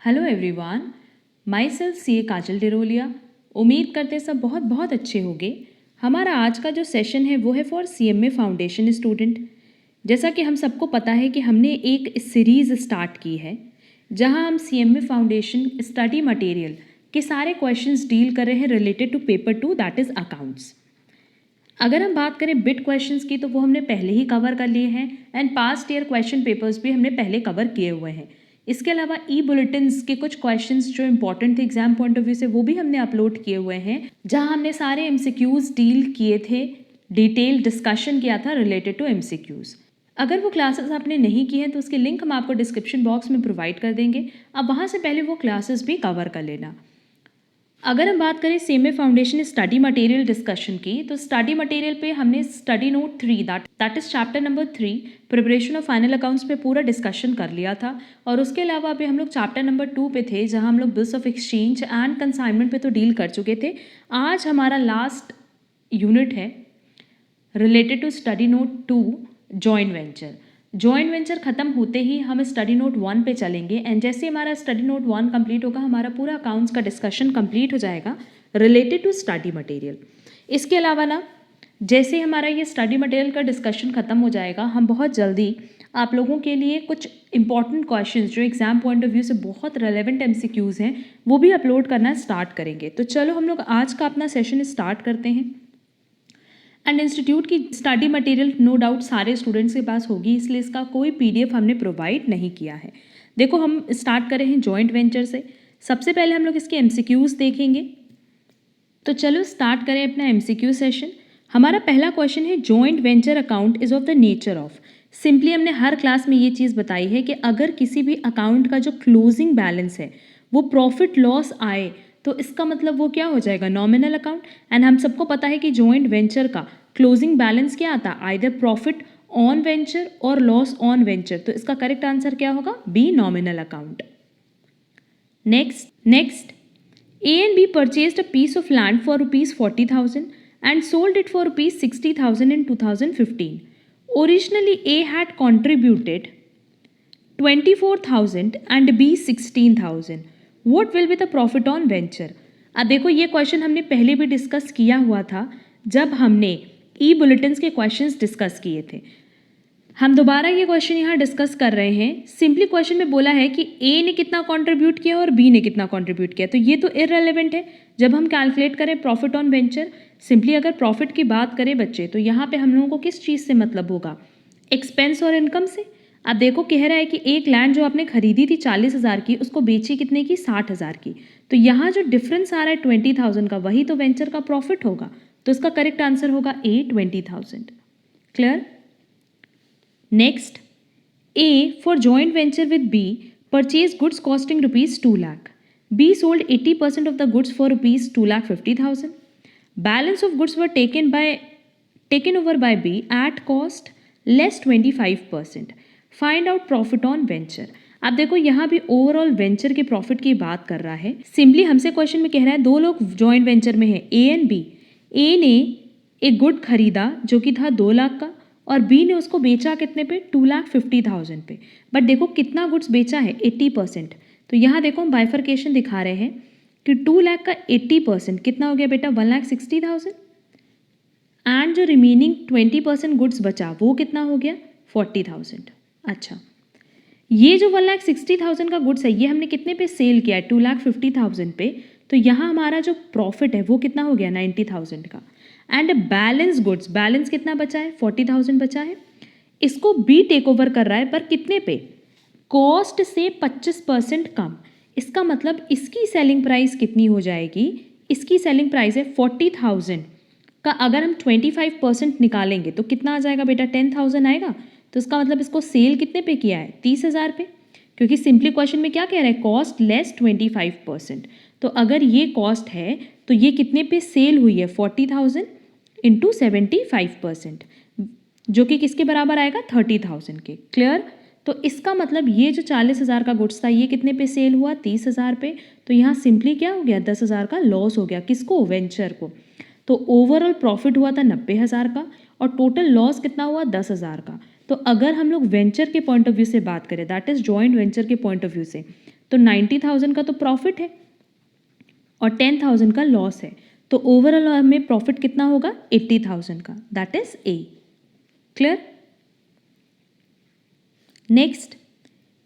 Hello everyone, my self सी काजल डिरोलिया। उम्मीद करते सब बहुत बहुत अच्छे होंगे। हमारा आज का जो सेशन है वो है फॉर CMA फाउंडेशन स्टूडेंट। जैसा कि हम सबको पता है कि हमने एक सीरीज़ स्टार्ट की है जहां हम CMA फाउंडेशन स्टडी मटेरियल के सारे क्वेश्चंस डील कर रहे हैं related to paper 2 that is accounts. अगर हम बात करें बिट क्वेश्चंस की तो वो हमने पहले ही कवर कर लिए हैं and past year question papers भी हमने पहले कवर किए हुए हैं। इसके अलावा बुलेटिन्स के कुछ क्वेश्चंस जो इंपॉर्टेंट थे एग्जाम पॉइंट ऑफ व्यू से वो भी हमने अपलोड किए हुए हैं, जहां हमने सारे MCQs डील किए थे, डिटेल डिस्कशन किया था रिलेटेड टू MCQs। अगर वो क्लासेस आपने नहीं की हैं तो उसके लिंक हम आपको डिस्क्रिप्शन बॉक्स में प्रोवाइड कर देंगे। अब वहाँ से पहले वो क्लासेस भी कवर कर लेना। अगर हम बात करें CMA foundation study material discussion की, तो स्टडी मटेरियल पे हमने study note 3 that is chapter number 3 preparation of final accounts पे पूरा डिस्कशन कर लिया था। और उसके अलावा अभी हम लोग चैप्टर नंबर 2 पे थे जहां हम लोग bills of exchange and consignment पे तो डील कर चुके थे। आज हमारा लास्ट यूनिट है related to study note 2 joint venture. Joint venture खत्म होते ही हम स्टडी नोट 1 पे चलेंगे एंड जैसे हमारा स्टडी नोट 1 कंप्लीट होगा हमारा पूरा अकाउंट्स का डिस्कशन कंप्लीट हो जाएगा रिलेटेड टू स्टडी मटेरियल। इसके अलावा ना, जैसे हमारा ये स्टडी मटेरियल का डिस्कशन खत्म हो जाएगा हम बहुत जल्दी आप लोगों के लिए कुछ इंपॉर्टेंट क्वेश्चंस जो एग्जाम पॉइंट ऑफ व्यू से बहुत रेलेवेंट MCQs हैं वो भी अपलोड करना स्टार्ट करेंगे। तो चलो हम लोग आज का अपना सेशन स्टार्ट करते हैं। एंड इंस्टीट्यूट की स्टडी मटेरियल नो डाउट सारे स्टूडेंट्स के पास होगी, इसलिए इसका कोई PDF हमने प्रोवाइड नहीं किया है। देखो हम स्टार्ट कर रहे हैं जॉइंट वेंचर से। सबसे पहले हम लोग इसके MCQs देखेंगे। तो चलो स्टार्ट करें अपना MCQ सेशन। हमारा पहला क्वेश्चन है joint venture account is of the nature of. Simply हमने हर क्लास में ये चीज़ बताई है कि अगर किसी भी अकाउंट का जो क्लोजिंग बैलेंस है वो प्रॉफिट लॉस आए तो इसका मतलब वो क्या हो जाएगा, नॉमिनल अकाउंट। एंड हम सबको पता है कि जॉइंट वेंचर का क्लोजिंग बैलेंस क्या आता है, आइदर प्रॉफिट ऑन वेंचर और लॉस ऑन वेंचर। तो इसका करेक्ट आंसर क्या होगा, B, nominal account. Next A and B purchased a piece of land for rupees 40,000 and sold it for rupees 60,000 in 2015. Originally A had contributed 24,000 and B 16,000. What will be the profit on venture? अब देखो ये question हमने पहले भी discuss किया हुआ था जब हमने बुलेटिन्स के क्वेश्चंस डिस्कस किए थे। हम दोबारा ये क्वेश्चन यहाँ डिस्कस कर रहे हैं। सिंपली क्वेश्चन में बोला है कि A ने कितना कंट्रीब्यूट किया और B ने कितना कंट्रीब्यूट किया, तो ये तो इररेलेवेंट है। जब हम कैलकुलेट करें प्रॉफिट ऑन वेंचर, सिंपली अगर प्रॉफिट की बात करें बच्चे तो यहाँ पे हम लोगों को किस चीज़ से मतलब होगा, एक्सपेंस और इनकम से। अब देखो कह रहा है कि एक लैंड जो आपने खरीदी थी 40,000 की, उसको बेची कितने की, 60,000 की। तो यहाँ जो डिफरेंस आ रहा है 20,000 का, वही तो वेंचर का प्रॉफिट होगा। तो इसका करेक्ट आंसर होगा A, 20,000। Clear. Next, A for joint venture with B purchased goods costing rupees 2 lakh. B sold 80% of the goods for rupees 2,50,000. Balance of goods were taken over by B at cost less 25%. Find out profit on venture. अब देखो यहाँ भी overall venture के profit की बात कर रहा है। सिंपली हमसे क्वेश्चन में कह रहा है दो लोग जॉइंट वेंचर में है A एंड B। A ने एक गुड खरीदा जो कि था 2 लाख का और B ने उसको बेचा कितने पे, 2,50,000 पे। बट देखो कितना गुड्स बेचा है, 80%। तो यहाँ देखो हम बाइफर्केशन दिखा रहे हैं कि 2 लाख का 80% कितना हो गया बेटा, 1,60,000। एंड जो रिमेनिंग 20% गुड्स बचा वो कितना हो गया, 40,000। अच्छा, ये जो 1,60,000 का गुड्स है ये हमने कितने पे सेल किया है, 2,50,000 पे। तो यहाँ हमारा जो प्रॉफिट है वो कितना हो गया, 90,000 का। एंड बैलेंस गुड्स, बैलेंस कितना बचा है, 40,000 बचा है। इसको B टेक ओवर कर रहा है पर कितने पे, कॉस्ट से 25% कम। इसका मतलब इसकी सेलिंग प्राइस कितनी हो जाएगी, इसकी सेलिंग प्राइस है 40,000 का, अगर हम 25% निकालेंगे तो कितना आ जाएगा बेटा, 10,000 आएगा। तो इसका मतलब इसको सेल कितने पे किया है, 30,000 पे, क्योंकि सिंपली क्वेश्चन में क्या कह रहा है, कॉस्ट लेस 25%। तो अगर ये कॉस्ट है तो ये कितने पे सेल हुई है, 40,000 इंटू 75%, जो कि किसके बराबर आएगा, 30,000 के। क्लियर। तो इसका मतलब ये जो 40,000 का गुड्स था ये कितने पे सेल हुआ, 30,000 पे। तो यहाँ सिंपली क्या हो गया, 10,000 का लॉस हो गया, किसको, वेंचर को। तो ओवरऑल प्रॉफिट हुआ था 90,000 का और टोटल लॉस कितना हुआ, 10,000 का। तो अगर हम लोग वेंचर के पॉइंट ऑफ व्यू से बात करें, दैट इज जॉइंट वेंचर के पॉइंट ऑफ व्यू से, तो 90,000 का तो प्रॉफिट है और 10,000 का लॉस है, तो ओवरऑल हमें प्रॉफिट कितना होगा 80,000 का, that is a. Clear? Next,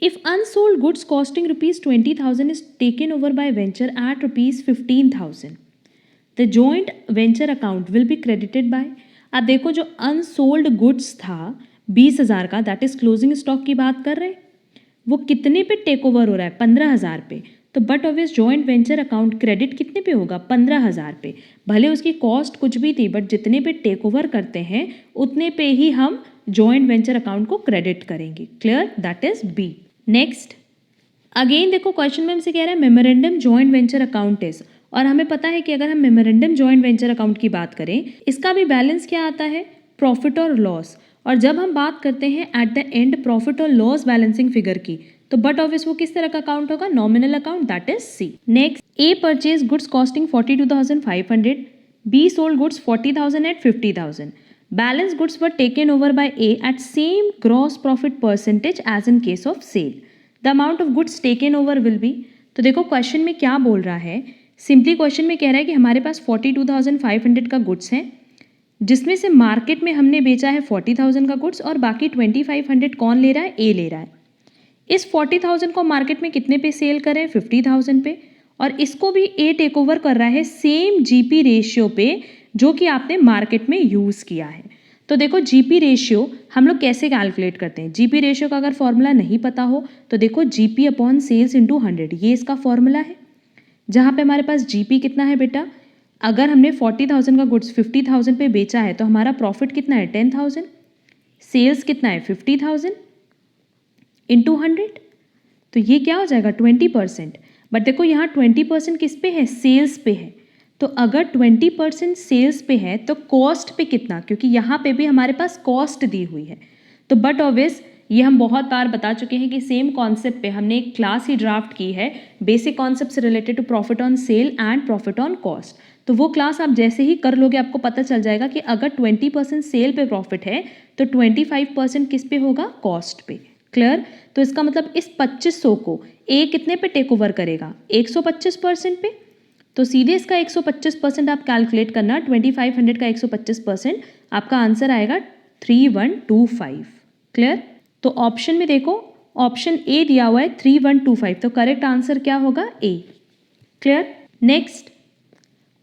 if unsold goods costing rupees 20,000 is taken over by venture at rupees 15,000, the joint venture account will be credited by। अब देखो जो अनसोल्ड गुड्स था 20,000 का, दैट इज क्लोजिंग स्टॉक की बात कर रहे हैं, वो कितने पे टेक ओवर हो रहा है 15,000 पे, तो but obvious joint venture account credit कितने पे होगा 15,000 पे। भले उसकी कॉस्ट कुछ भी थी बट जितने पे टेक ओवर करते हैं उतने पे ही हम जॉइंट वेंचर अकाउंट को क्रेडिट करेंगे। Clear? That is B. Next, again देखो क्वेश्चन में हमसे कह रहा है memorandum joint venture account is, और हमें पता है कि अगर हम मेमोरेंडम जॉइंट वेंचर अकाउंट की बात करें इसका भी बैलेंस क्या आता है प्रॉफिट और लॉस, और जब हम बात करते हैं एट द एंड प्रॉफिट और लॉस बैलेंसिंग फिगर की, तो बट ऑब्वियस वो किस तरह का अकाउंट होगा nominal account, that is C. Next, A purchase goods costing 42,500, B sold goods 40,000 at 50,000, balance goods were taken over by A at same gross profit percentage as in case of sale, the amount of goods taken over will be। तो देखो question में क्या बोल रहा है, simply question में कह रहा है कि हमारे पास 42,500 का गुड्स है जिसमें से मार्केट में हमने बेचा है 40,000 का गुड्स और बाकी 2,500 कौन ले रहा है ए ले रहा है। इस 40,000 को मार्केट में कितने पे सेल करें 50,000 पे, और इसको भी ए टेक ओवर कर रहा है सेम जीपी रेशियो पे जो कि आपने मार्केट में यूज़ किया है। तो देखो जीपी रेशियो हम लोग कैसे कैलकुलेट करते हैं, जीपी रेशियो का अगर फॉर्मूला नहीं पता हो तो देखो जीपी अपॉन सेल्स इंटू 100, ये इसका फॉर्मूला है, जहाँ पे हमारे पास जीपी कितना है बेटा, अगर हमने 40,000 का गुड्स 50,000 पे बेचा है तो हमारा प्रॉफिट कितना है 10,000, सेल्स कितना है 50,000 इंटू 100, तो ये क्या हो जाएगा 20%। बट देखो यहाँ 20% किस पे है सेल्स पे है, तो अगर 20% सेल्स पे है तो कॉस्ट पे कितना, क्योंकि यहाँ पे भी हमारे पास कॉस्ट दी हुई है, तो बट ऑब्वियस ये हम बहुत बार बता चुके हैं कि सेम कॉन्सेप्ट पे हमने एक क्लास ही ड्राफ्ट की है basic concepts related to profit on sale and profit on cost, तो वो क्लास आप जैसे ही कर लोगे आपको पता चल जाएगा कि अगर 20% सेल पे प्रॉफिट है तो 25% किस पे होगा कॉस्ट पे। क्लियर? तो इसका मतलब इस 2500 को ए कितने पे टेक ओवर करेगा 125% पे, तो सीधे इसका 125% आप कैलकुलेट करना, 2,500 का 125% आपका आंसर आएगा 3125। क्लियर? तो ऑप्शन में देखो ऑप्शन ए दिया हुआ है 3125, तो करेक्ट आंसर क्या होगा A. Clear? Next,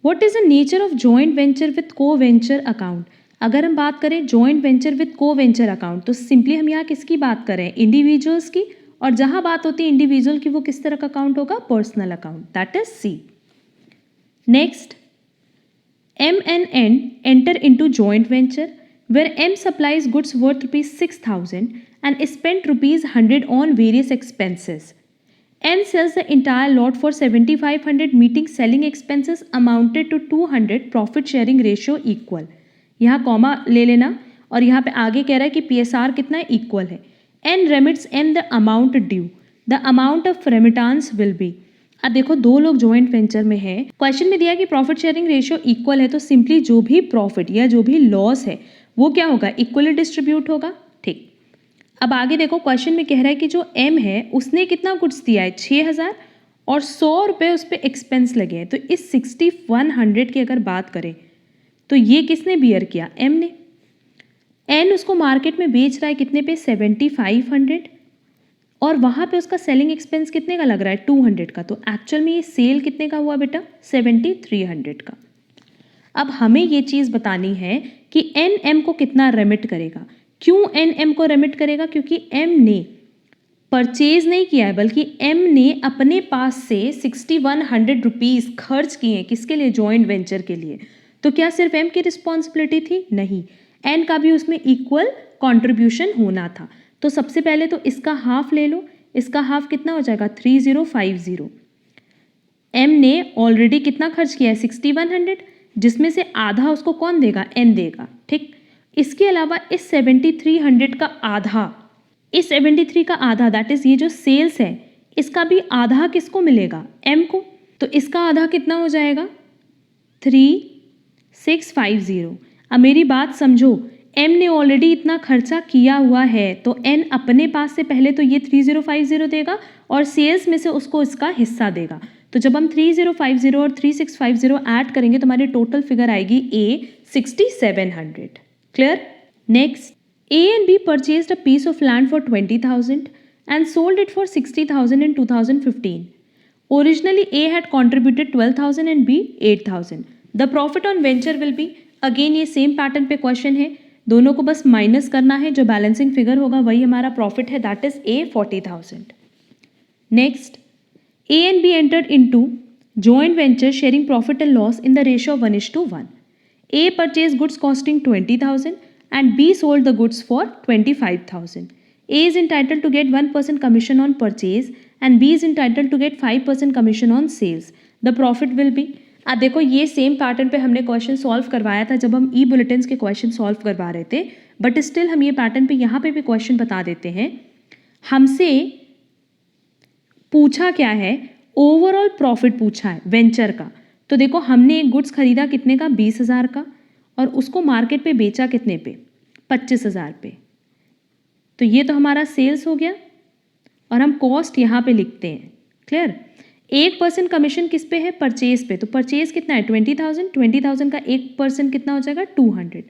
what is the nature of joint venture with co venture account. अगर हम बात करें joint venture with co venture account तो सिंपली हम यहाँ किसकी बात कर रहे हैं इंडिविजुअल्स की, और जहां बात होती है इंडिविजुअल की वो किस तरह का अकाउंट होगा personal account, that is C. Next, M and N enter into joint venture where M supplies goods worth rupees 6,000 and spent rupees 100 on various expenses. N sells the entire lot for 7,500 meeting selling expenses amounted to 200, profit sharing ratio equal। यहाँ comma ले लेना और यहाँ पे आगे कह रहा है कि PSR कितना है इक्वल है। N remits M the amount due, the amount of remittance will be। अब देखो दो लोग जॉइंट वेंचर में हैं, क्वेश्चन में दिया कि प्रॉफिट शेयरिंग रेशियो इक्वल है, तो सिंपली जो भी प्रॉफिट या जो भी लॉस है वो क्या होगा इक्वली डिस्ट्रीब्यूट होगा। ठीक, अब आगे देखो क्वेश्चन में कह रहा है कि जो एम है उसने कितना गुड्स दिया है 6,000 और 100 रुपये उस पर एक्सपेंस लगे हैं, तो इस 6,100 की अगर बात करें तो ये किसने बियर किया एम ने। एन उसको मार्केट में बेच रहा है कितने पे 7,500 और वहाँ पे उसका सेलिंग एक्सपेंस कितने का लग रहा है 200 का, तो एक्चुअल में ये सेल कितने का हुआ बेटा 7,300 का। अब हमें ये चीज़ बतानी है कि एन एम को कितना रेमिट करेगा। क्यों एन एम को रेमिट करेगा, क्योंकि एम ने परचेज नहीं किया है बल्कि एम ने अपने पास से 6,100 रुपीज़ खर्च किए हैं किसके लिए जॉइंट वेंचर के लिए, तो क्या सिर्फ एम की रिस्पॉन्सिबिलिटी थी, नहीं, एन का भी उसमें इक्वल कॉन्ट्रीब्यूशन होना था। तो सबसे पहले तो इसका हाफ ले लो, इसका हाफ कितना हो जाएगा 3,050। एम ने ऑलरेडी कितना खर्च किया है 6,100, जिसमें से आधा उसको कौन देगा एन देगा। ठीक, इसके अलावा इस 7,300 का आधा, इस 73 का आधा दैट इज ये जो सेल्स है इसका भी आधा किसको मिलेगा एम को, तो इसका आधा कितना हो जाएगा 3,650। अब मेरी बात समझो, M ने ऑलरेडी इतना खर्चा किया हुआ है तो N अपने पास से पहले तो ये 3050 देगा और सेल्स में से उसको इसका हिस्सा देगा। तो जब हम 3050 और 3650 ऐड करेंगे तो हमारी टोटल फिगर आएगी A 6700। Clear? Next, A and B purchased a piece of land for 20,000 and sold it for 60,000 in 2015. Originally A had contributed 12,000 and B 8,000. The profit on venture will be, again ये same pattern पे question है, दोनों को बस minus करना है, जो balancing figure होगा वही हमारा प्रॉफिट है, that is A 40,000. Next, A and B entered into joint venture sharing profit and loss in the ratio of 1:1. A purchased goods costing 20,000 and B sold the goods for 25,000. A is entitled to get 1% commission on purchase and B is entitled to get 5% commission on sales. The profit will be, अब देखो ये same pattern पे हमने question solve करवाया था जब हम ई bulletins के क्वेश्चन सॉल्व करवा रहे थे, बट स्टिल हम ये पैटर्न पे यहाँ पे भी क्वेश्चन बता देते हैं। हमसे पूछा क्या है, ओवरऑल प्रॉफिट पूछा है वेंचर का। तो देखो हमने एक गुड्स खरीदा कितने का, 20,000 का, और उसको मार्केट पे बेचा कितने पे, 25,000 पे। तो ये तो हमारा सेल्स हो गया और हम कॉस्ट यहाँ पे लिखते हैं। क्लियर? 1% कमीशन किस पे है, परचेज पे। तो परचेज कितना है, 20,000, 20,000 का 1% कितना हो जाएगा, 200।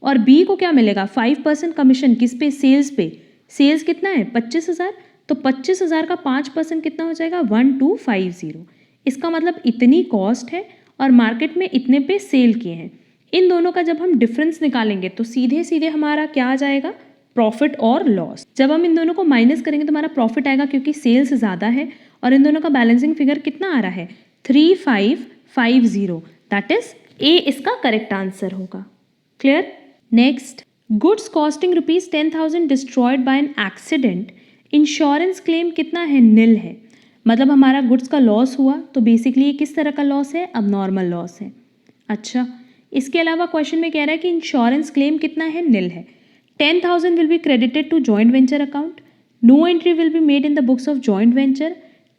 और बी को क्या मिलेगा, 5% कमीशन किस पे, सेल्स पे। सेल्स कितना है, 25,000, तो 25,000 का 5% कितना हो जाएगा, 1250। इसका मतलब इतनी कॉस्ट है और मार्केट में इतने पे सेल किए हैं। इन दोनों का जब हम डिफरेंस निकालेंगे तो सीधे सीधे हमारा क्या आ जाएगा, प्रॉफिट और लॉस। जब हम इन दोनों को माइनस करेंगे तो हमारा प्रॉफिट आएगा क्योंकि सेल्स ज़्यादा है, और इन दोनों का बैलेंसिंग फिगर कितना आ रहा है, 3550। दैट इज ए इसका करेक्ट आंसर होगा। Clear? Next, goods costing ₹10,000 destroyed by an accident, insurance claim कितना है, निल है। मतलब हमारा गुड्स का लॉस हुआ, तो बेसिकली ये किस तरह का लॉस है, अब नॉर्मल लॉस है। अच्छा, इसके अलावा क्वेश्चन में कह रहा है कि इंश्योरेंस क्लेम कितना है, निल है। 10,000 will be credited to joint venture account. No entry will be made in the books of joint venture.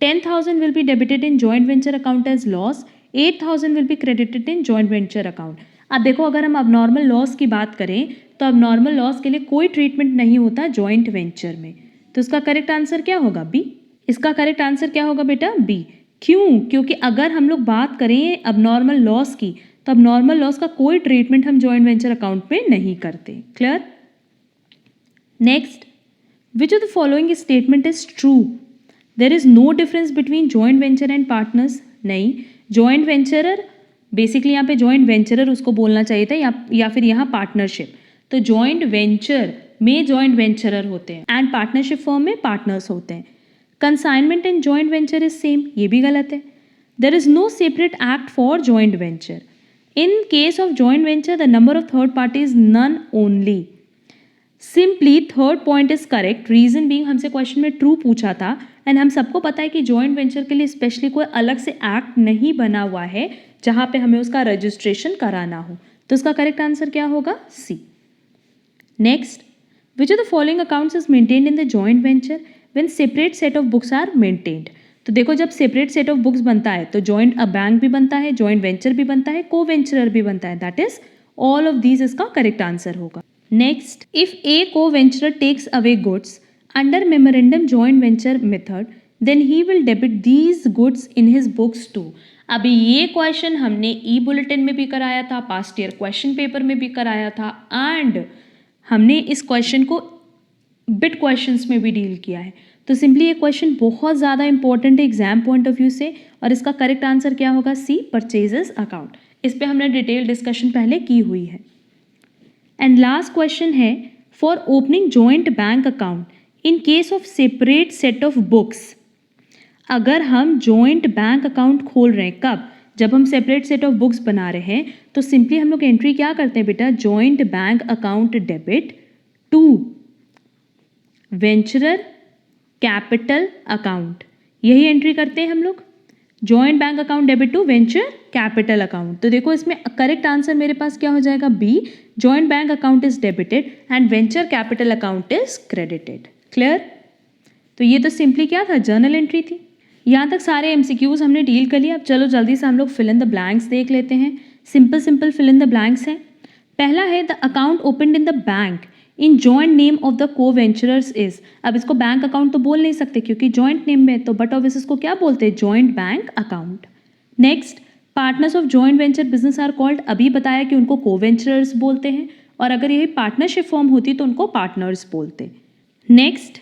10,000 will be debited in joint venture account as loss. 8,000 will be credited in joint venture account. अब देखो अगर हम abnormal loss की बात करें तो abnormal loss के लिए कोई ट्रीटमेंट नहीं होता joint venture में। तो इसका करेक्ट आंसर क्या होगा, बी। इसका करेक्ट आंसर क्या होगा बेटा, बी। क्यों? क्योंकि अगर हम लोग बात करें abnormal loss की तो abnormal loss का कोई ट्रीटमेंट हम joint venture अकाउंट पे नहीं करते। Clear? Next, which of the following statement is true? There is no difference between joint venture and partners. नहीं, joint venturer बेसिकली यहाँ पे joint venturer उसको बोलना चाहिए था या फिर यहाँ पार्टनरशिप। तो joint venture में joint venturer होते हैं एंड पार्टनरशिप फॉर्म में पार्टनर्स होते हैं। Consignment and joint venture is same, ये भी गलत है। There is no separate act for joint venture. In case of joint venture, the number of third party is none only. Simply third point is correct, reason being हमसे question में true पूछा था and हम सबको पता है कि joint venture के लिए स्पेशली कोई अलग से एक्ट नहीं बना हुआ है जहां पे हमें उसका रजिस्ट्रेशन कराना हो। तो उसका करेक्ट आंसर क्या होगा, C. Next, which of the following accounts is maintained in the joint venture when separate set of books are maintained. तो देखो जब सेपरेट सेट ऑफ बुक्स बनता है तो जॉइंट बैंक भी बनता है, जॉइंट वेंचर भी बनता है, को वेंचरर भी बनता है, that is all of these इसका करेक्ट आंसर होगा। Next, if a co-venturer takes away goods under memorandum joint venture method, then he will debit these goods in his books too. अभी ये क्वेश्चन हमने ई बुलेटिन में भी कराया था, past year question paper में भी कराया था एंड हमने इस क्वेश्चन को बिट क्वेश्चंस में भी डील किया है। तो सिंपली ये क्वेश्चन बहुत ज़्यादा इंपॉर्टेंट है एग्जाम पॉइंट ऑफ व्यू से और इसका करेक्ट आंसर क्या होगा, सी, परचेजेस अकाउंट। इस पर हमने डिटेल डिस्कशन पहले की हुई है। एंड लास्ट क्वेश्चन है, for opening joint bank account in case of separate set of books. अगर हम जॉइंट बैंक अकाउंट खोल रहे हैं, कब, जब हम सेपरेट सेट ऑफ बुक्स बना रहे हैं, तो सिंपली हम लोग एंट्री क्या करते हैं बेटा, joint bank account debit to venturer capital account, यही एंट्री करते हैं हम लोग, joint bank account debit to venture capital account. तो देखो इसमें करेक्ट आंसर मेरे पास क्या हो जाएगा, B, joint bank account is debited and venture capital account is credited. Clear? तो ये तो सिंपली क्या था, जर्नल एंट्री थी। यहाँ तक सारे एमसीक्यूज हमने डील कर लिया। अब चलो जल्दी से हम लोग फिल इन द ब्लैंक्स देख लेते हैं। Simple simple fill in the blanks हैं। पहला है the account opened in the bank in joint name of the co venturers is. अब इसको बैंक अकाउंट तो बोल नहीं सकते क्योंकि जॉइंट नेम में, तो बट ऑब्वियस इसको क्या बोलते हैं, joint bank account. Next, partners of joint venture business are called, अभी बताया कि उनको को वेंचरर्स बोलते हैं, और अगर यही पार्टनरशिप फॉर्म होती तो उनको पार्टनर्स बोलते। Next,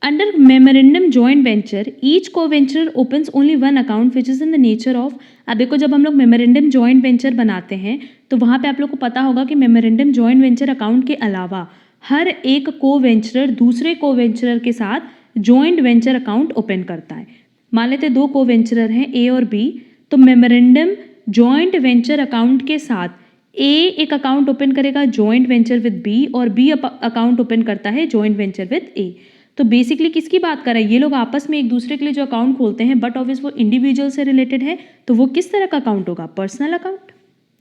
under memorandum joint venture each co venture opens only one account which is in the nature of. अब देखो जब हम लोग मेमोरेंडम जॉइंट वेंचर बनाते हैं तो वहाँ पे आप लोग को पता होगा कि मेमोरेंडम जॉइंट वेंचर अकाउंट के अलावा हर एक को वेंचरर दूसरे को वेंचरर के साथ जॉइंट वेंचर अकाउंट ओपन करता है। मान लेते दो को वेंचरर हैं ए और बी, तो मेमोरेंडम जॉइंट वेंचर अकाउंट के साथ ए एक अकाउंट ओपन करेगा जॉइंट वेंचर विद बी और बी अकाउंट ओपन करता है जॉइंट वेंचर विद ए। तो बेसिकली किसकी बात कर रहा है, ये लोग आपस में एक दूसरे के लिए जो अकाउंट खोलते हैं, बट ऑब्वियस वो इंडिविजुअल से रिलेटेड है, तो वो किस तरह का अकाउंट होगा, personal account.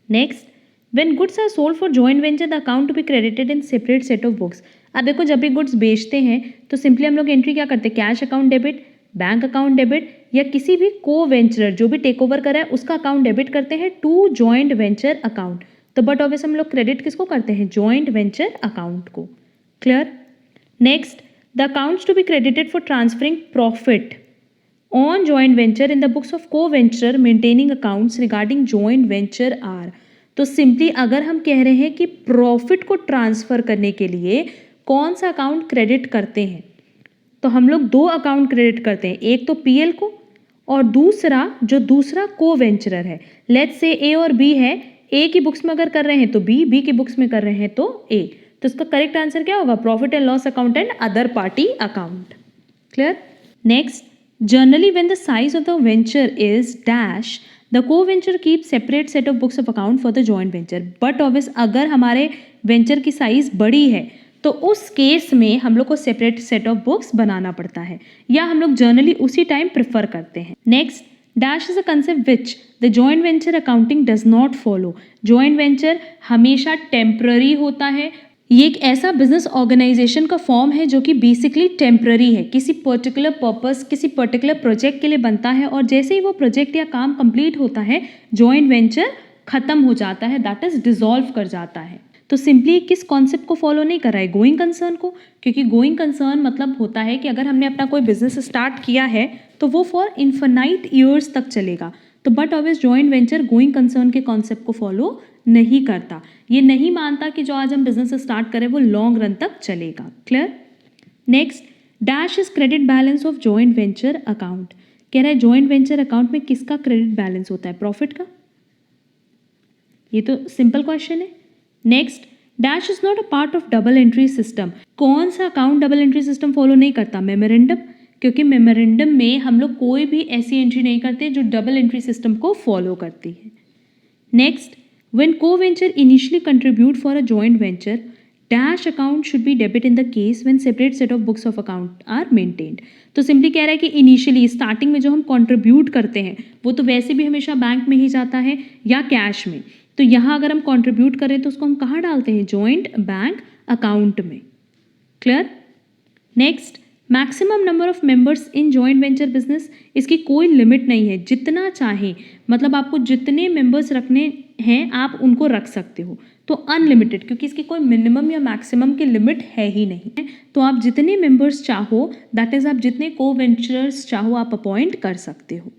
Next, when goods are sold for joint venture the account to be credited in separate set of books. अब देखो जब भी गुड्स बेचते हैं तो सिंपली हम लोग एंट्री क्या करते हैं, cash account debit, bank account debit, या किसी भी को वेंचरर जो भी टेक ओवर करा है उसका अकाउंट डेबिट करते हैं टू जॉइंट वेंचर अकाउंट। तो बट ऑब्वियस हम लोग क्रेडिट किसको करते हैं, जॉइंट वेंचर अकाउंट को। Clear. Next, the accounts to be credited for transferring profit on joint venture in the books of co-venture maintaining accounts regarding joint venture are। तो simply अगर हम कह रहे हैं कि प्रॉफिट को ट्रांसफर करने के लिए कौन सा अकाउंट क्रेडिट करते हैं, तो हम लोग दो अकाउंट क्रेडिट करते हैं, एक तो पीएल को और दूसरा जो दूसरा को वेंचरर है। लेट्स से ए और बी है, ए की बुक्स में अगर कर रहे हैं तो बी, बी की बुक्स में कर रहे हैं तो ए, तो इसका करेक्ट आंसर क्या होगा, profit and loss account and other party account. Clear. Next, generally when the size of the venture is dash the co venture keep separate set of books of account for the joint venture. But obvious अगर हमारे venture की size बड़ी है तो उस case में हम लोग को सेपरेट सेट ऑफ बुक्स बनाना पड़ता है, या हम लोग जनरली उसी टाइम प्रेफर करते हैं। Next, dash is a concept which the joint venture accounting does not follow. Joint venture हमेशा टेम्पररी होता है, ये एक ऐसा बिजनेस ऑर्गेनाइजेशन का फॉर्म है जो कि बेसिकली टेम्पररी है, किसी पर्टिकुलर पर्पस, किसी पर्टिकुलर प्रोजेक्ट के लिए बनता है, और जैसे ही वो प्रोजेक्ट या काम कंप्लीट होता है जॉइंट वेंचर खत्म हो जाता है, दैट इज डिसॉल्व कर जाता है। तो सिंपली किस कॉन्सेप्ट को फॉलो नहीं कर रहा है, गोइंग कंसर्न को, क्योंकि गोइंग कंसर्न मतलब होता है कि अगर हमने अपना कोई बिजनेस स्टार्ट किया है तो वो फॉर इन्फिनाइट ईयर्स तक चलेगा। तो but obvious joint venture going concern के कॉन्सेप्ट को फॉलो नहीं करता, ये नहीं मानता कि जो आज हम बिजनेस स्टार्ट करें वो लॉन्ग रन तक चलेगा। Clear. Next, dash is credit balance of joint venture account. कह रहा है जॉइंट वेंचर अकाउंट में किसका क्रेडिट बैलेंस होता है, प्रॉफिट का। ये तो सिंपल क्वेश्चन है। Next, dash is not a part of double entry system. कौन सा account double entry system follow नहीं करता, मेमोरेंडम, क्योंकि मेमोरेंडम में हम लोग कोई भी ऐसी एंट्री नहीं करते जो डबल एंट्री सिस्टम को फॉलो करती है। Next, when co-venture initially contribute for a joint venture, dash account should be debit in the case when separate set of books of account are maintained। तो simply कह रहा है कि initially starting में जो हम कंट्रीब्यूट करते हैं वो तो वैसे भी हमेशा बैंक में ही जाता है या कैश में, तो यहाँ अगर हम कंट्रीब्यूट करें तो उसको हम कहाँ डालते हैं, जॉइंट बैंक अकाउंट में। Clear. Next, maximum number of members in joint venture business, इसकी कोई लिमिट नहीं है, जितना चाहे, मतलब आपको जितने मेंबर्स रखने हैं आप उनको रख सकते हो, तो अनलिमिटेड, क्योंकि इसकी कोई मिनिमम या मैक्सिमम की लिमिट है ही नहीं है, तो आप जितने मेंबर्स चाहो, दैट इज आप जितने को वेंचरर्स चाहो आप अपॉइंट कर सकते हो।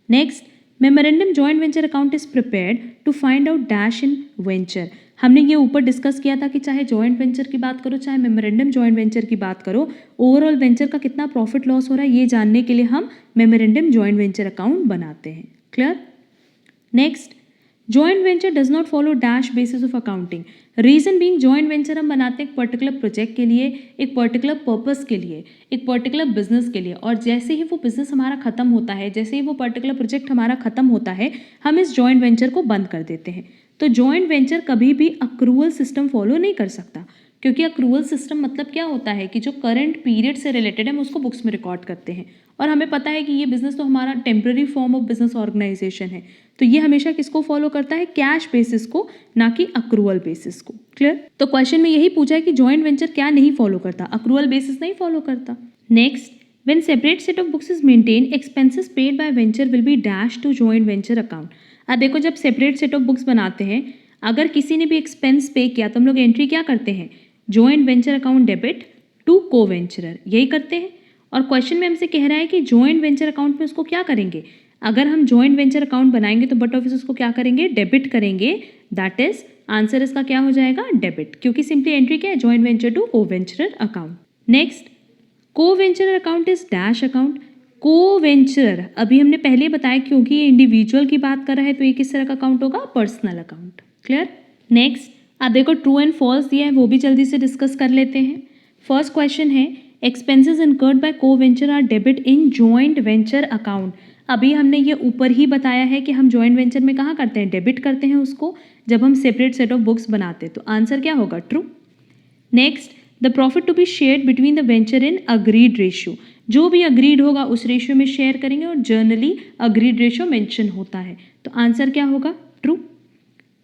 Next, memorandum joint venture account is prepared to find out dash in venture. हमने ये ऊपर डिस्कस किया था कि चाहे जॉइंट वेंचर की बात करो चाहे मेमोरेंडम जॉइंट वेंचर की बात करो, ओवरऑल वेंचर का कितना प्रॉफिट लॉस हो रहा है ये जानने के लिए हम मेमोरेंडम जॉइंट वेंचर अकाउंट बनाते हैं। Clear. Next, joint venture does not follow dash basis of accounting. Reason being joint venture हम बनाते हैं एक पर्टिकुलर प्रोजेक्ट के लिए, एक पर्टिकुलर पर्पस के लिए, एक पर्टिकुलर बिजनेस के लिए, और जैसे ही वो बिजनेस हमारा खत्म होता है, जैसे ही वो पर्टिकुलर प्रोजेक्ट हमारा खत्म होता है, हम इस जॉइंट वेंचर को बंद कर देते हैं। तो जॉइंट वेंचर कभी भी अक्रूवल सिस्टम फॉलो नहीं कर सकता, क्योंकि अक्रूवल सिस्टम मतलब क्या होता है कि जो करंट पीरियड से रिलेटेड है हम उसको बुक्स में रिकॉर्ड करते हैं, और हमें पता है कि ये बिजनेस तो हमारा temporary form of business organization है, तो ये हमेशा किसको फॉलो करता है, कैश बेसिस को, ना कि अक्रूवल बेसिस को। क्लियर। तो क्वेश्चन में यही पूछा है कि जॉइंट वेंचर क्या नहीं फॉलो करता, अक्रूवल बेसिस नहीं फॉलो करता। Next, when separate set of books is maintain expenses paid by venture will be dash to joint venture account. अब देखो जब सेपरेट सेट ऑफ बुक्स बनाते हैं, अगर किसी ने भी एक्सपेंस पे किया तो हम लोग एंट्री क्या करते हैं, joint venture account debit to co venturer, यही करते हैं। और क्वेश्चन में हमसे कह रहा है कि जॉइंट वेंचर अकाउंट में उसको क्या करेंगे, अगर हम जॉइंट वेंचर अकाउंट बनाएंगे तो बट ऑफिस उसको क्या करेंगे, डेबिट करेंगे। दैट इज आंसर इसका क्या हो जाएगा, डेबिट, क्योंकि सिंपली एंट्री क्या है, joint venture to co वेंचरर account. Next, को वेंचरर अकाउंट इज डैश अकाउंट। को वेंचरर अभी हमने पहले बताया क्योंकि ये इंडिविजुअल की बात कर रहा है तो ये किस तरह का अकाउंट होगा, पर्सनल अकाउंट। क्लियर। नेक्स्ट, अब देखो ट्रू एंड फॉल्स दिया है, वो भी जल्दी से डिस्कस कर लेते हैं। फर्स्ट क्वेश्चन है, expenses incurred by co venture are debit in joint venture account. अभी हमने ये ऊपर ही बताया है कि हम जॉइंट वेंचर में कहाँ करते हैं, डेबिट करते हैं उसको, जब हम सेपरेट सेट ऑफ बुक्स बनाते हैं। तो आंसर क्या होगा, true. Next, the profit to be shared between the venture in agreed ratio. जो भी अग्रीड होगा उस रेशियो में शेयर करेंगे और जर्नली अग्रीड रेशियो मेंशन होता है, तो आंसर क्या होगा, true.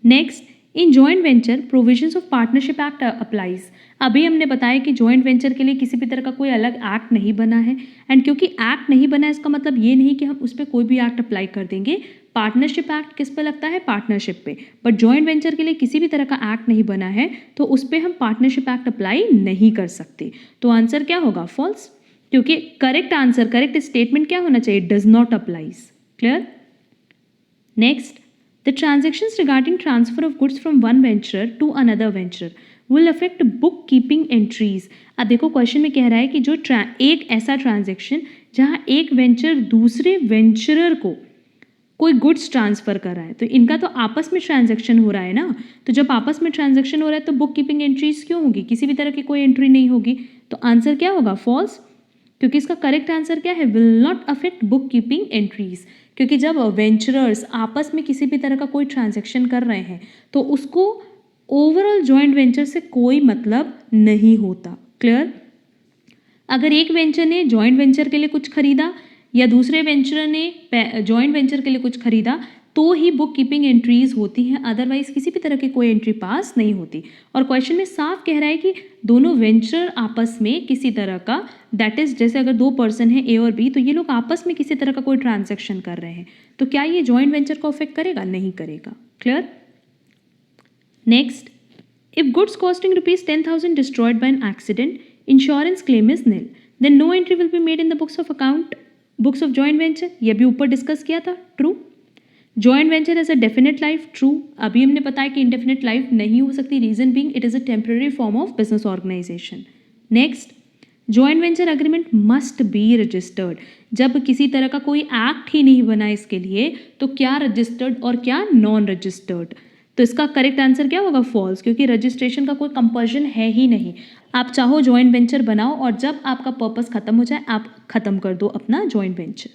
Next, in joint venture provisions of partnership act applies. अभी हमने बताया कि जॉइंट वेंचर के लिए किसी भी तरह का कोई अलग एक्ट नहीं बना है, एंड क्योंकि एक्ट नहीं बना है इसका मतलब ये नहीं कि हम उस पर कोई भी एक्ट अप्लाई कर देंगे। पार्टनरशिप एक्ट किस पे लगता है, पार्टनरशिप पे, बट जॉइंट वेंचर के लिए किसी भी तरह का एक्ट नहीं बना है तो उस पर हम पार्टनरशिप एक्ट अप्लाई नहीं कर सकते। तो आंसर क्या होगा, फॉल्स, क्योंकि करेक्ट आंसर, करेक्ट स्टेटमेंट क्या होना चाहिए, does not applies. Clear. Next, the transactions regarding transfer of goods from one venture to another venture will affect bookkeeping entries। अब देखो क्वेश्चन में कह रहा है कि जो एक ऐसा ट्रांजैक्शन जहां एक वेंचर दूसरे वेंचरर को कोई गुड्स ट्रांसफर कर रहा है, तो इनका तो आपस में ट्रांजैक्शन हो रहा है ना, तो जब आपस में ट्रांजैक्शन हो रहा है तो बुक कीपिंग एंट्रीज क्यों होगी, किसी भी तरह की कोई एंट्री नहीं होगी। तो आंसर क्या होगा, फॉल्स, क्योंकि इसका करेक्ट आंसर क्या है, will not affect book keeping entries. क्योंकि जब वेंचरर्स आपस में किसी भी तरह का कोई ट्रांजैक्शन कर रहे हैं तो उसको ओवरऑल जॉइंट वेंचर से कोई मतलब नहीं होता। क्लियर। अगर एक वेंचर ने जॉइंट वेंचर के लिए कुछ खरीदा या दूसरे वेंचर ने जॉइंट वेंचर के लिए कुछ खरीदा तो ही बुक कीपिंग एंट्रीज होती हैं, अदरवाइज किसी भी तरह की कोई एंट्री पास नहीं होती। और क्वेश्चन में साफ कह रहा है कि दोनों वेंचर आपस में किसी तरह का, दैट इज जैसे अगर दो पर्सन है ए और बी, तो ये लोग आपस में किसी तरह का कोई ट्रांजैक्शन कर रहे हैं, तो क्या ये जॉइंट वेंचर को अफेक्ट करेगा, नहीं करेगा। Clear. Next, if goods costing ₹10,000 destroyed by an accident, insurance claim is nil, then no entry will be made in the books of account, books of joint venture. ये भी ऊपर discuss किया था, true. Joint venture as a definite life, true. अभी हमने बताया कि indefinite life नहीं हो सकती, reason being it is a temporary form of business organization. Next, joint venture agreement must be registered. जब किसी तरह का कोई एक्ट ही नहीं बना इसके लिए तो क्या रजिस्टर्ड और क्या नॉन रजिस्टर्ड, तो इसका करेक्ट आंसर क्या होगा, फॉल्स, क्योंकि रजिस्ट्रेशन का कोई कंपल्शन है ही नहीं। आप चाहो जॉइंट वेंचर बनाओ और जब आपका पर्पस खत्म हो जाए आप खत्म कर दो अपना joint venture.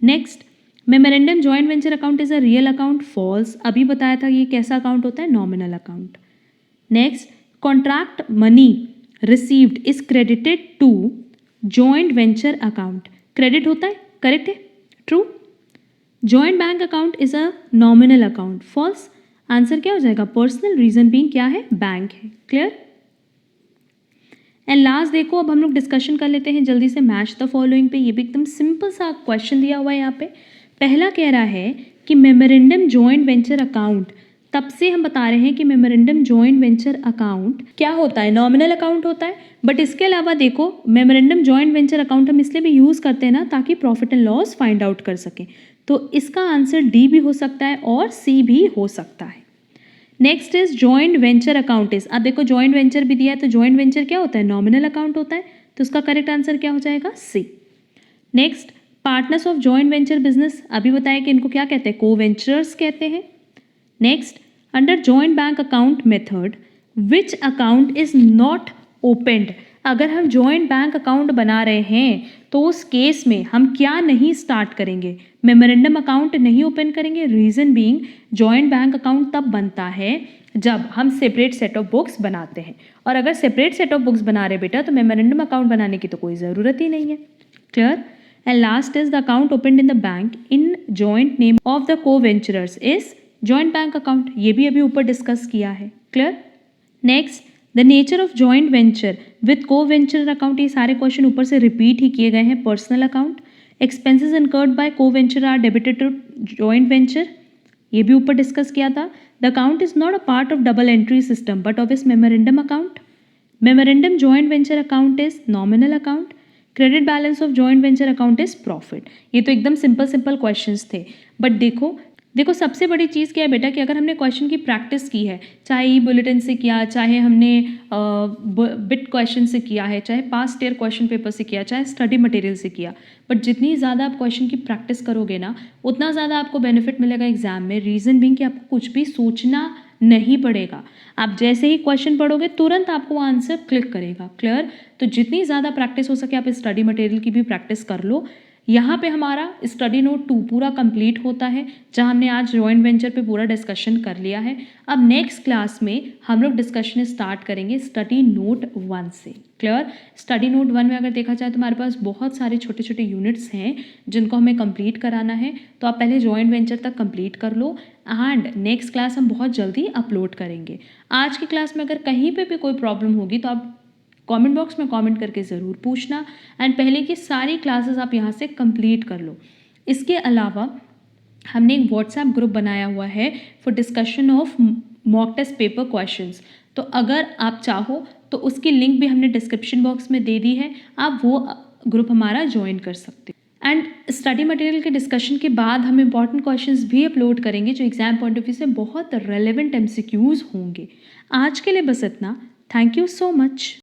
Next, memorandum joint venture account is a real account, false. अभी बताया था ये कैसा अकाउंट होता है, nominal account. Next, contract money received is credited to joint venture account, credit होता है, करेक्ट है, true. Joint bank account is a nominal account, false. Answer क्या हो जाएगा, पर्सनल, रीजन बीइंग क्या है, बैंक है। क्लियर। एंड लास्ट देखो, अब हम लोग डिस्कशन कर लेते हैं जल्दी से मैच द फॉलोइंग पे। ये भी एकदम सिंपल सा क्वेश्चन दिया हुआ है यहाँ पे। पहला कह रहा है कि मेमोरेंडम जॉइंट वेंचर अकाउंट, तब से हम बता रहे हैं कि मेमोरेंडम जॉइंट वेंचर अकाउंट क्या होता है, नॉमिनल अकाउंट होता है। बट इसके अलावा देखो, मेमोरेंडम जॉइंट वेंचर अकाउंट हम इसलिए भी यूज़ करते हैं ना ताकि profit and loss find out कर सकें। तो इसका आंसर डी भी हो सकता है और सी भी हो सकता है। Next is joint venture account is, अब देखो जॉइंट वेंचर भी दिया है तो जॉइंट वेंचर क्या होता है, नॉमिनल अकाउंट होता है, तो उसका करेक्ट आंसर क्या हो जाएगा, C. Next, partners of joint venture business, अभी बताया कि इनको क्या कहते हैं, को वेंचरर्स कहते हैं। Next, under joint bank account method which account is not opened, अगर हम जॉइंट बैंक अकाउंट बना रहे हैं तो उस केस में हम क्या नहीं स्टार्ट करेंगे, मेमोरेंडम अकाउंट नहीं ओपन करेंगे। Reason being joint bank account तब बनता है जब हम सेपरेट सेट ऑफ बुक्स बनाते हैं, और अगर सेपरेट सेट ऑफ बुक्स बना रहे बेटा तो मेमोरेंडम अकाउंट बनाने की तो कोई ज़रूरत ही नहीं है। Clear. And last is the account opened in the bank in joint name of the co venturers is joint bank account, ये भी अभी ऊपर डिस्कस किया है। Clear. Next, the nature of joint venture with को वेंचर अकाउंट, ये सारे question ऊपर से रिपीट ही किए गए हैं। Personal account, expenses incurred by co venture are debited to joint venture, ये भी ऊपर डिस्कस किया था। The account is not a part of double entry system but of इस memorandum account. Memorandum joint venture account is nominal account. Credit balance of joint venture account is profit. ये तो एकदम simple questions थे, but देखो सबसे बड़ी चीज़ क्या है बेटा कि अगर हमने क्वेश्चन की प्रैक्टिस की है, चाहे ई बुलेटिन से किया, चाहे हमने बिट क्वेश्चन से किया है, चाहे पास्ट ईयर क्वेश्चन पेपर से किया, चाहे स्टडी मटेरियल से किया, बट जितनी ज़्यादा आप क्वेश्चन की प्रैक्टिस करोगे ना, उतना ज़्यादा आपको बेनिफिट मिलेगा एग्जाम में। रीज़न बीइंग कि आपको कुछ भी सोचना नहीं पड़ेगा। आप जैसे ही क्वेश्चन पढ़ोगे तुरंत आपको आंसर क्लिक करेगा। क्लियर? तो जितनी ज़्यादा प्रैक्टिस हो सके आप स्टडी मटेरियल की भी प्रैक्टिस कर लो। यहाँ पे हमारा स्टडी नोट 2 पूरा कंप्लीट होता है, जहाँ हमने आज जॉइंट वेंचर पे पूरा डिस्कशन कर लिया है। अब नेक्स्ट क्लास में हम लोग डिस्कशन स्टार्ट करेंगे स्टडी नोट 1 से। क्लियर? स्टडी नोट 1 में अगर देखा जाए तो हमारे पास बहुत सारे छोटे छोटे यूनिट्स हैं जिनको हमें कंप्लीट कराना है, तो आप पहले जॉइंट वेंचर तक कंप्लीट कर लो एंड नेक्स्ट क्लास हम बहुत जल्दी अपलोड करेंगे। आज की क्लास में अगर कहीं पे भी कोई प्रॉब्लम होगी तो आप कमेंट बॉक्स में कमेंट करके ज़रूर पूछना एंड पहले की सारी क्लासेस आप यहाँ से कंप्लीट कर लो। इसके अलावा हमने एक व्हाट्सएप ग्रुप बनाया हुआ है for discussion of mock test paper questions, तो अगर आप चाहो तो उसकी लिंक भी हमने डिस्क्रिप्शन बॉक्स में दे दी है, आप वो ग्रुप हमारा ज्वाइन कर सकते हो। एंड स्टडी मटेरियल के डिस्कशन के बाद हम इंपॉर्टेंट क्वेश्चंस भी अपलोड करेंगे जो एग्जाम पॉइंट ऑफ व्यू से बहुत रेलेवेंट MCQs होंगे। आज के लिए बस इतना। Thank you so much.